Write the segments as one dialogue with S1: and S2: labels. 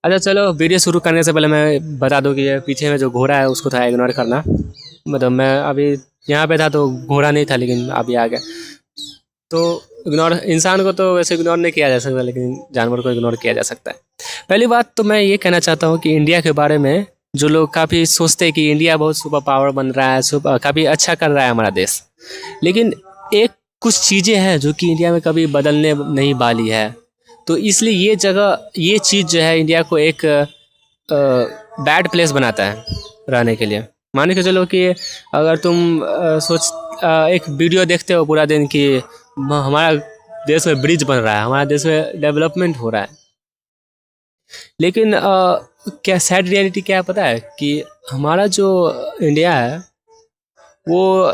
S1: अच्छा चलो, वीडियो शुरू करने से पहले मैं बता दूं कि ये पीछे में जो घोड़ा है उसको थोड़ा इग्नोर करना। मतलब मैं अभी यहाँ पे था तो घोड़ा नहीं था, लेकिन अभी आ गया तो इग्नोर। इंसान को तो वैसे इग्नोर नहीं किया जा सकता, लेकिन जानवर को इग्नोर किया जा सकता है। पहली बात तो मैं ये कहना चाहता हूँ कि इंडिया के बारे में जो लोग काफ़ी सोचते हैं कि इंडिया बहुत सुपर पावर बन रहा है, काफ़ी अच्छा कर रहा है हमारा देश, लेकिन एक कुछ चीज़ें हैं जो कि इंडिया में कभी बदलने नहीं वाली है। तो इसलिए ये चीज़ जो है इंडिया को एक बैड प्लेस बनाता है रहने के लिए। मान के चलो कि अगर तुम एक वीडियो देखते हो पूरा दिन कि हमारा देश में ब्रिज बन रहा है, हमारा देश में डेवलपमेंट हो रहा है, लेकिन क्या सैड रियलिटी क्या है पता है? कि हमारा जो इंडिया है वो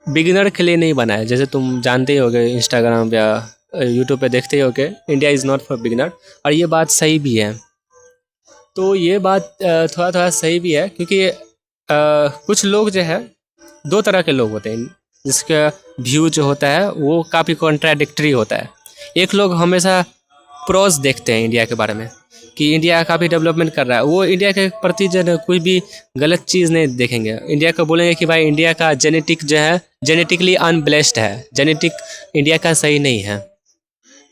S1: बिगिनर के लिए नहीं बना है। जैसे तुम जानते ही होगे, इंस्टाग्राम या यूट्यूब पे देखते ही होगे, India is not for beginner. और ये बात सही भी है। तो ये बात थोड़ा थोड़ा सही भी है, क्योंकि कुछ लोग जो है, दो तरह के लोग होते हैं जिसका व्यू जो होता है वो काफ़ी कॉन्ट्राडिक्टरी होता है। एक लोग हमेशा प्रोज देखते हैं इंडिया के बारे में कि इंडिया काफ़ी डेवलपमेंट कर रहा है, वो इंडिया के प्रति जो है कोई भी गलत चीज़ नहीं देखेंगे। इंडिया को बोलेंगे कि भाई इंडिया का जेनेटिक जो है जेनेटिकली अनब्लेस्ड है, जेनेटिक इंडिया का सही नहीं है,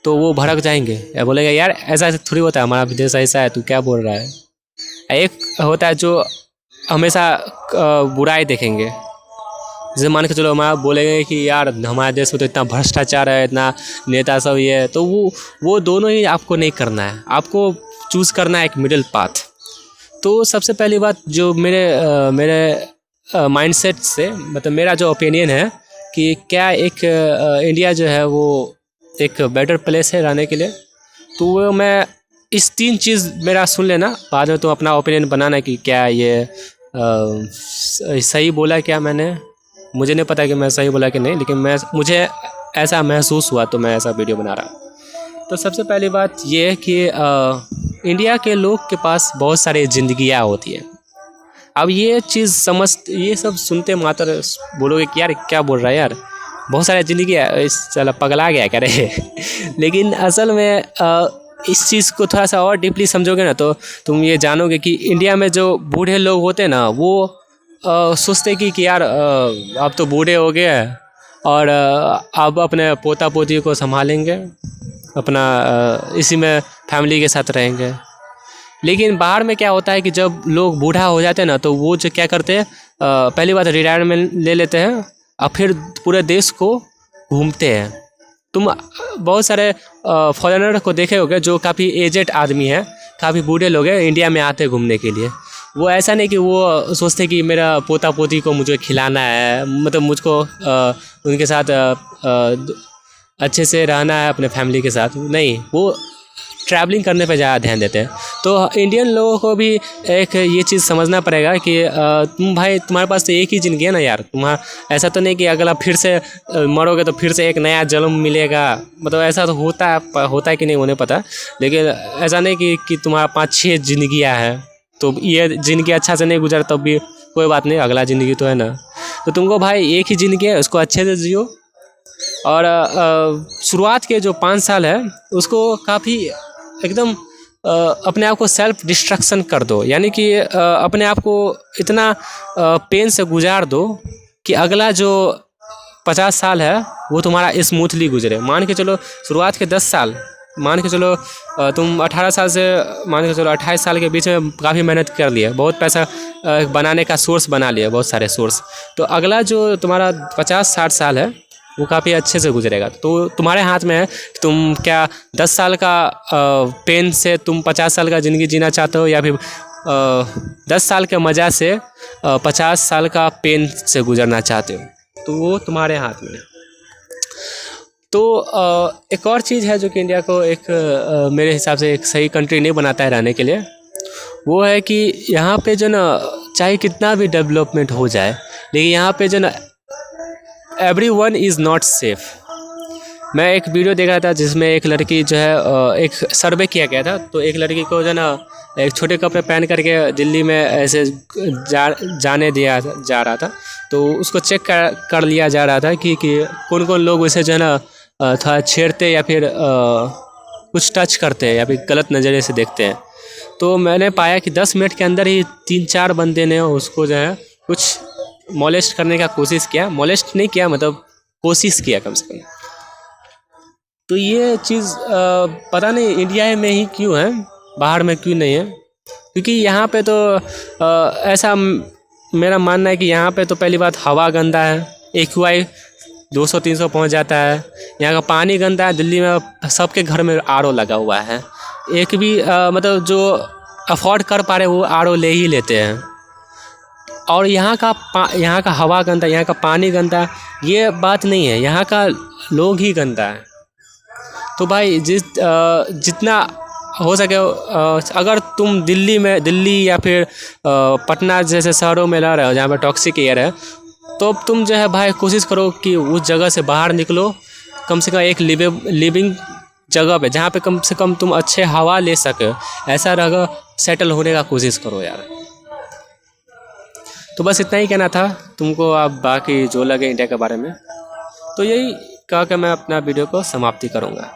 S1: तो वो भड़क जाएंगे या बोलेंगे यार ऐसा थोड़ी होता है, हमारा देश ऐसा है, तू क्या बोल रहा है। एक होता है जो हमेशा बुराई देखेंगे। जैसे मान के चलो हमारा बोलेंगे कि यार हमारे देश में तो इतना भ्रष्टाचार है, इतना नेता सब ये है, तो वो दोनों ही आपको नहीं करना है, आपको चूज़ करना है एक मिडिल पाथ। तो सबसे पहली बात जो मेरे माइंडसेट से, मतलब मेरा जो ओपिनियन है कि क्या एक इंडिया जो है वो एक बेटर प्लेस है रहने के लिए, तो वो मैं इस तीन चीज़ मेरा सुन लेना, बाद में तो अपना ओपिनियन बनाना कि क्या ये सही बोला क्या मैंने। मुझे नहीं पता कि मैं सही बोला कि नहीं, लेकिन मुझे ऐसा महसूस हुआ तो मैं ऐसा वीडियो बना रहा। तो सबसे पहली बात ये है कि इंडिया के लोग के पास बहुत सारी ज़िंदगियाँ होती है। अब ये ये सब सुनते मात्र बोलोगे कि यार क्या बोल रहा है यार, बहुत सारी ज़िंदगी है, इस चला पगला गया क्या रे लेकिन असल में इस चीज़ को थोड़ा सा और डीपली समझोगे ना तो तुम ये जानोगे कि इंडिया में जो बूढ़े लोग होते हैं ना, वो सोचते कि यार अब तो बूढ़े हो गए हैं और अब अपने पोता पोती को संभालेंगे, अपना इसी में फैमिली के साथ रहेंगे। लेकिन बाहर में क्या होता है कि जब लोग बूढ़ा हो जाते हैं ना, तो वो जो क्या करते हैं, पहली बात रिटायरमेंट ले लेते हैं और फिर पूरे देश को घूमते हैं। तुम बहुत सारे फॉरेनर को देखे होगे जो काफ़ी एजेड आदमी हैं, काफ़ी बूढ़े लोग हैं, इंडिया में आते हैं घूमने के लिए। वो ऐसा नहीं कि वो सोचते कि मेरा पोता पोती को मुझे खिलाना है, मतलब मुझको उनके साथ अच्छे से रहना है अपने फैमिली के साथ, नहीं, वो ट्रैवलिंग करने पे ज़्यादा ध्यान देते हैं। तो इंडियन लोगों को भी एक ये चीज़ समझना पड़ेगा कि तुम भाई तुम्हारे पास तो एक ही ज़िंदगी है ना यार, तुम्हारा ऐसा तो नहीं कि अगला फिर से मरोगे तो फिर से एक नया जन्म मिलेगा। मतलब ऐसा तो होता है कि नहीं उन्हें पता, लेकिन ऐसा नहीं कि तुम्हारा 5-6 ज़िंदगियाँ हैं, तो ये ज़िंदगी अच्छा से नहीं गुजर तब भी कोई बात नहीं, अगला ज़िंदगी तो है ना। तो तुमको भाई एक ही ज़िंदगी है, उसको अच्छे से जियो। और शुरुआत के जो 5 साल है उसको काफ़ी एकदम अपने आप को सेल्फ डिस्ट्रक्शन कर दो, यानी कि अपने आप को इतना पेन से गुजार दो कि अगला जो 50 साल है वो तुम्हारा स्मूथली गुजरे। मान के चलो शुरुआत के 10 साल, मान के चलो तुम 18 साल से मान के चलो 28 साल के बीच में काफ़ी मेहनत कर लिया, बहुत पैसा बनाने का सोर्स बना लिया, बहुत सारे सोर्स। तो अगला जो तुम्हारा 50-60 साल है वो काफ़ी अच्छे से गुजरेगा। तो तुम्हारे हाथ में है कि तुम क्या 10 साल का पेन से तुम 50 साल का ज़िंदगी जीना चाहते हो, या फिर 10 साल के मज़ा से 50 साल का पेन से गुजरना चाहते हो। तो वो तुम्हारे हाथ में है। तो एक और चीज़ है जो कि इंडिया को एक मेरे हिसाब से एक सही कंट्री नहीं बनाता है रहने के लिए, वो है कि यहाँ पे जो ना चाहे कितना भी डेवलपमेंट हो जाए, लेकिन यहाँ पे जो ना एवरीवन इज़ नॉट सेफ। मैं एक वीडियो देख रहा था जिसमें एक लड़की जो है एक सर्वे किया गया था, तो एक लड़की को जो ना एक छोटे कपड़े पहन करके दिल्ली में ऐसे जाने दिया जा रहा था। तो उसको चेक कर लिया जा रहा था कि कौन कौन लोग उसे जो है ना थोड़ा छेड़ते या फिर कुछ टच करते हैं या फिर गलत नज़रिए से देखते हैं। तो मैंने पाया कि 10 मिनट के अंदर ही 3-4 बंदे ने उसको जो है कुछ मोलेस्ट करने का कोशिश किया, मोलेस्ट नहीं किया मतलब कोशिश किया कम से कम। तो ये चीज़ पता नहीं इंडिया में ही क्यों है, बाहर में क्यों नहीं है, क्योंकि यहाँ पे तो ऐसा मेरा मानना है कि यहाँ पे तो पहली बात हवा गंदा है, AQI 200-300 पहुँच जाता है। यहाँ का पानी गंदा है, दिल्ली में सबके घर में RO लगा हुआ है, एक भी मतलब जो अफोर्ड कर पा रहे वो RO ले ही लेते हैं। और यहाँ का हवा गंदा, यहाँ का पानी गंदा, ये बात नहीं है, यहाँ का लोग ही गंदा है। तो भाई जितना हो सके अगर तुम दिल्ली या फिर पटना जैसे शहरों में रह रहे हो जहाँ पर टॉक्सिक एयर है, तो तुम जो है भाई कोशिश करो कि उस जगह से बाहर निकलो, कम से कम एक लिविंग जगह पे जहाँ पे कम से कम तुम अच्छे हवा ले सके, ऐसा जगह सेटल होने का कोशिश करो यार। तो बस इतना ही कहना था तुमको, अब बाकी जो लगे इंडिया के बारे में। तो यही कह के मैं अपना वीडियो को समाप्ति करूँगा।